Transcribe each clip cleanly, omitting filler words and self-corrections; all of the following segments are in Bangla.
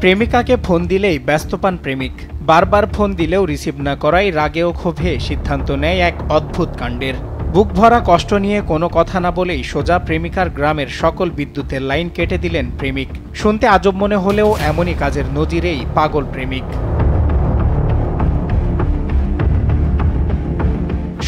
প্রেমিকাকে ফোন দিলেই ব্যস্ত পান প্রেমিক। বারবার ফোন দিলেও রিসিভ না করায় রাগে ও ক্ষোভে সিদ্ধান্ত নেয় এক অদ্ভুত কাণ্ডের। বুক ভরা কষ্ট নিয়ে কোনো কথা না বলেই সোজা প্রেমিকার গ্রামের সকল বিদ্যুতের লাইন কেটে দিলেন প্রেমিক। শুনতে আজব মনে হলেও এমনই কাজের নজিরেই পাগল প্রেমিক।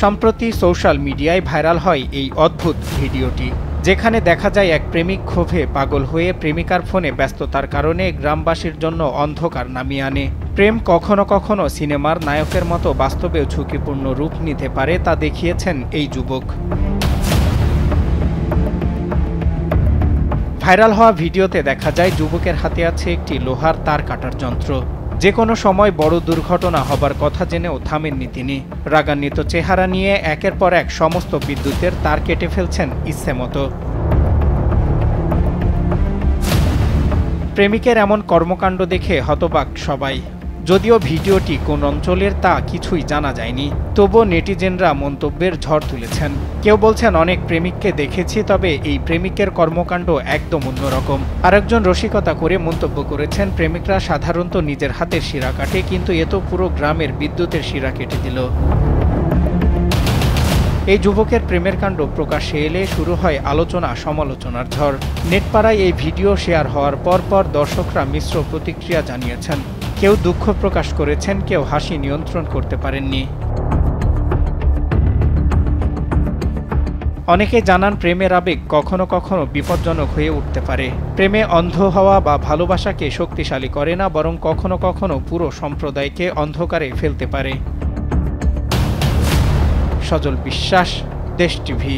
সম্প্রতি সোশ্যাল মিডিয়ায় ভাইরাল হয় এই অদ্ভুত ভিডিওটি, যেখানে দেখা যায় এক প্রেমিক ক্ষোভে পাগল হয়ে প্রেমিকার ফোনে ব্যস্ততার কারণে গ্রামবাসীর জন্য অন্ধকার নামিয়ে আনে। প্রেম কখনো কখনো সিনেমার নায়কের মতো বাস্তবেও ঝুঁকিপূর্ণ রূপ নিতে পারে তা দেখিয়েছেন এই যুবক। ভাইরাল হওয়া ভিডিওতে দেখা যায় যুবকের হাতে আছে একটি লোহার তার কাটার যন্ত্র। যে কোনো সময় বড় দুর্ঘটনা হবার কথা জেনেও থামেননি তিনি। রাগান্বিত চেহারা নিয়ে একের পর এক সমস্ত বিদ্যুতের তার কেটে ফেলছেন ইচ্ছেমতো। প্রেমিকের এমন কর্মকাণ্ড দেখে হতবাক সবাই। যদিও ভিডিওটি কোন অঞ্চলের তা কিছুই জানা যায়নি, তবুও নেটিজেনরা মন্তব্যের ঝড় তুলেছেন। কেউ বলছেন অনেক প্রেমিককে দেখেছি, তবে এই প্রেমিকের কর্মকাণ্ড একদম অন্যরকম। আরেকজন রসিকতা করে মন্তব্য করেছেন, প্রেমিকরা সাধারণত নিজের হাতের শিরা কাটে, কিন্তু এ তো পুরো গ্রামের বিদ্যুতের শিরা কেটে দিল। এই যুবকের প্রেমের কাণ্ড প্রকাশ্যে এলে শুরু হয় আলোচনা সমালোচনার ঝড়। নেটপাড়ায় এই ভিডিও শেয়ার হওয়ার পর দর্শকরা মিশ্র প্রতিক্রিয়া জানিয়েছেন। কেউ দুঃখ প্রকাশ করেছেন, কেউ হাসি নিয়ন্ত্রণ করতে পারেননি। অনেকে জানান, প্রেমের আবেগ কখনো কখনো বিপজ্জনক হয়ে উঠতে পারে। প্রেমে অন্ধ হওয়া বা ভালোবাসাকে শক্তিশালী করে না, বরং কখনো কখনো পুরো সম্প্রদায়কে অন্ধকারে ফেলতে পারে। সজল বিশ্বাস, দেশ টিভি।